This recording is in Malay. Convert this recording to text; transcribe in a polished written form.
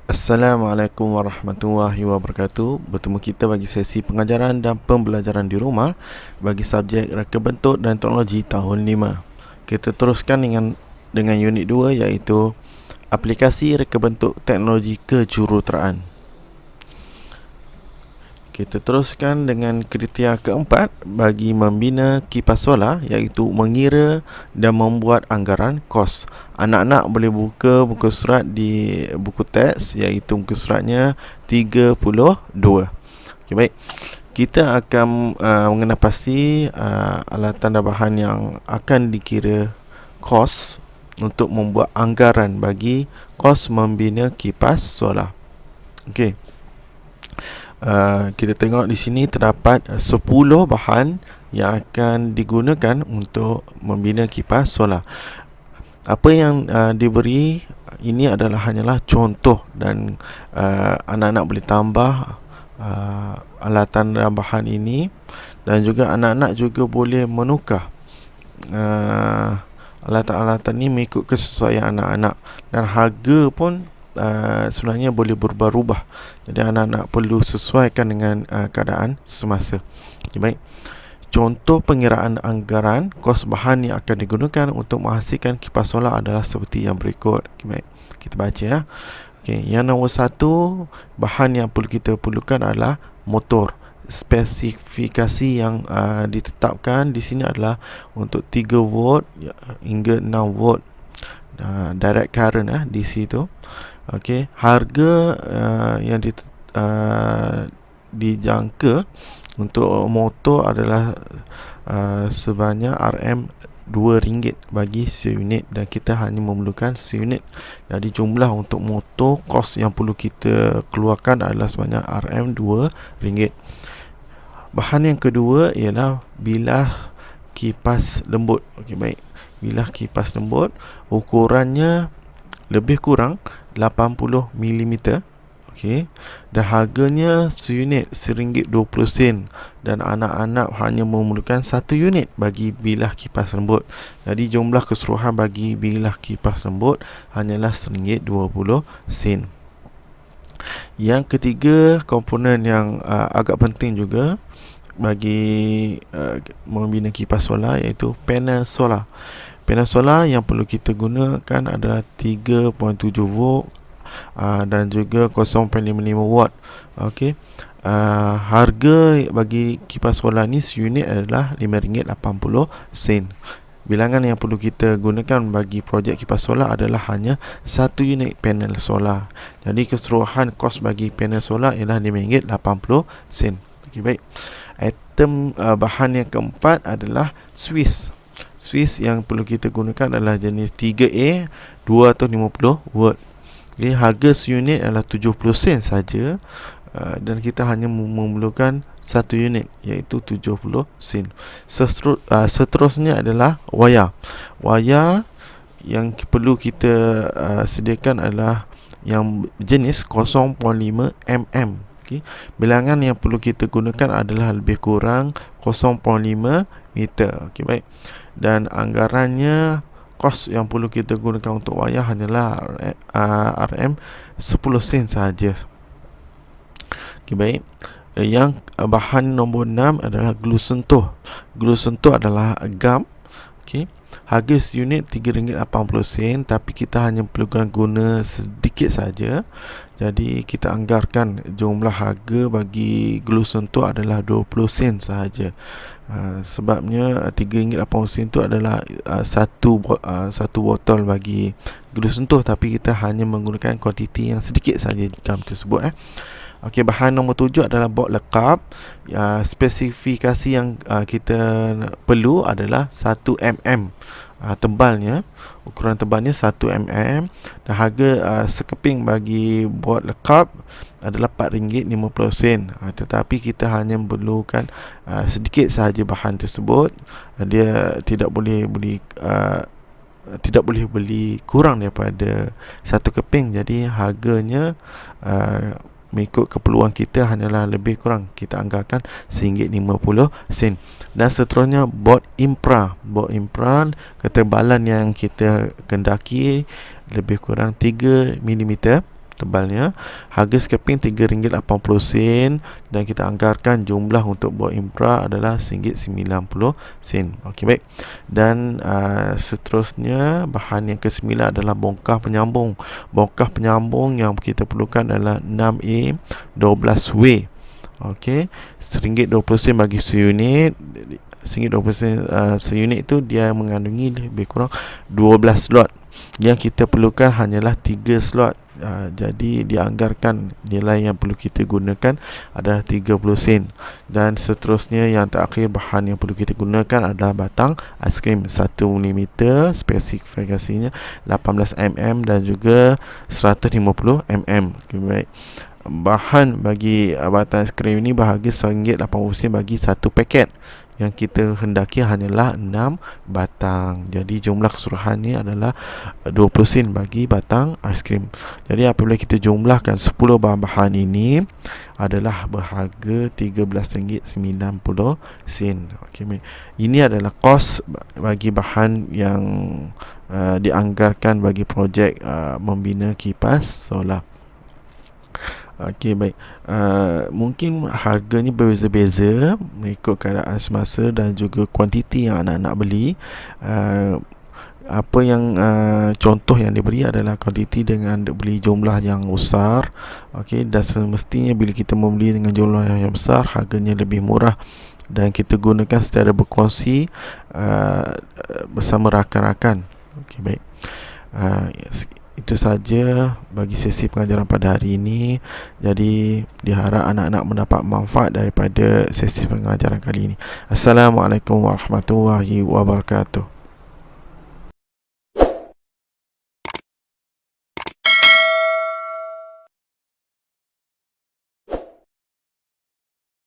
Assalamualaikum warahmatullahi wabarakatuh. Bertemu kita bagi sesi pengajaran dan pembelajaran di rumah bagi subjek reka bentuk dan teknologi tahun 5. Kita teruskan dengan unit 2, iaitu aplikasi reka bentuk teknologi kejuruteraan. Kita teruskan dengan kriteria keempat bagi membina kipas solar, iaitu mengira dan membuat anggaran kos. Anak-anak boleh buka buku surat di buku teks, iaitu buku suratnya 32. Okay, baik. Kita akan mengenal pasti alatan dan bahan yang akan dikira kos untuk membuat anggaran bagi kos membina kipas solar. Okey. Kita tengok di sini terdapat 10 bahan yang akan digunakan untuk membina kipas solar. Apa yang diberi ini adalah hanyalah contoh, dan anak-anak boleh tambah alatan dan bahan ini, dan juga anak-anak juga boleh menukar alatan-alatan ini mengikut kesesuaian anak-anak, dan harga pun sebenarnya boleh berubah-ubah. Jadi anak-anak perlu sesuaikan dengan keadaan semasa. Okay, baik. Contoh pengiraan anggaran kos bahan yang akan digunakan untuk menghasilkan kipas solar adalah seperti yang berikut. Okay, baik. Kita baca ya. Okay, yang nombor 1, bahan yang kita perlukan adalah motor. Spesifikasi yang ditetapkan di sini adalah untuk 3 volt hingga 6 volt direct current DC tu. Okey, harga yang dijangka untuk motor adalah sebanyak RM2 bagi seunit, dan kita hanya memerlukan seunit. Jadi jumlah untuk motor kos yang perlu kita keluarkan adalah sebanyak RM2. Bahan yang kedua ialah bilah kipas lembut. Okey, baik. Bilah kipas lembut, ukurannya lebih kurang 80 mm. Okey, dan harganya seunit RM1.20, dan anak-anak hanya memerlukan 1 unit bagi bilah kipas lembut. Jadi jumlah keseluruhan bagi bilah kipas lembut hanyalah RM1.20. Yang ketiga, komponen yang agak penting juga bagi membina kipas solar, iaitu panel solar. Panel solar yang perlu kita gunakan adalah 3.7 volt dan juga 0.55 watt. Okey. Harga bagi kipas solar ni seunit adalah RM5.80. Bilangan yang perlu kita gunakan bagi projek kipas solar adalah hanya 1 unit panel solar. Jadi keseluruhan kos bagi panel solar ialah RM5.80. Okey, baik. Item bahan yang keempat adalah Swiss. Swiss yang perlu kita gunakan adalah jenis 3A 250 watt. Okay, harga seunit adalah 70 sen saja, dan kita hanya memerlukan 1 unit, iaitu 70 sen. Seterusnya adalah wayar. Wayar yang perlu kita sediakan adalah yang jenis 0.5 mm. Okay. Bilangan yang perlu kita gunakan adalah lebih kurang 0.5 meter. Okay, baik. Dan anggarannya, kos yang perlu kita gunakan untuk wayar hanyalah RM10 sen sahaja. Okay, baik. Yang bahan nombor 6 adalah glue sentuh. Glue sentuh adalah gam. Okay. Harga seunit RM3.80, tapi kita hanya perlukan guna sedikit saja. Jadi kita anggarkan jumlah harga bagi glue sentuh adalah 20 sen sahaja. Sebabnya RM3.80 itu adalah satu botol bagi glue sentuh, tapi kita hanya menggunakan kuantiti yang sedikit saja gam tersebut. Okey, bahan nombor 7 adalah bot lekap. Spesifikasi yang kita perlu adalah 1 mm tebalnya. Ukuran tebalnya 1 mm, dan harga sekeping bagi bot lekap adalah RM4.50. Tetapi kita hanya memerlukan sedikit sahaja bahan tersebut. Dia tidak boleh beli kurang daripada 1 keping. Jadi harganya mengikut keperluan kita hanyalah lebih kurang kita anggarkan RM1.50. Dan seterusnya bot impra. Bot impra, ketebalan yang kita kendaki lebih kurang 3 mm. tebalnya. Harga scalping RM3.80 dan kita anggarkan jumlah untuk buat Impra adalah RM1.90. Okey, baik. Dan seterusnya bahan yang ke-9 adalah bongkah penyambung. Bongkah penyambung yang kita perlukan adalah 6A 12W. Okey, RM1.20 bagi seunit. RM1.20 seunit itu dia mengandungi lebih kurang 12 slot. Yang kita perlukan hanyalah 3 slot. Jadi dianggarkan nilai yang perlu kita gunakan adalah 30 sen. Dan seterusnya yang terakhir, bahan yang perlu kita gunakan adalah batang aiskrim 1 mm, spesifikasinya 18 mm dan juga 150 mm. Okay, baik. Bahan bagi batang aiskrim ini berharga RM1.80 bagi satu paket. Yang kita hendaki hanyalah 6 batang. Jadi jumlah keseluruhannya adalah 20 sen bagi batang aiskrim. Jadi apabila kita jumlahkan 10 bahan-bahan ini adalah berharga RM13.90. Okey, ini adalah kos bagi bahan yang dianggarkan bagi projek membina kipas solar. Okey, baik. Mungkin harganya berbeza-beza mengikut keadaan semasa dan juga kuantiti yang anak-anak beli. Apa yang contoh yang diberi adalah kuantiti dengan beli jumlah yang besar. Okey, dan semestinya bila kita membeli dengan jumlah yang besar, harganya lebih murah dan kita gunakan secara berkongsi bersama rakan-rakan. Okey, baik. Itu saja bagi sesi pengajaran pada hari ini. Jadi diharap anak-anak mendapat manfaat daripada sesi pengajaran kali ini. Assalamualaikum warahmatullahi wabarakatuh.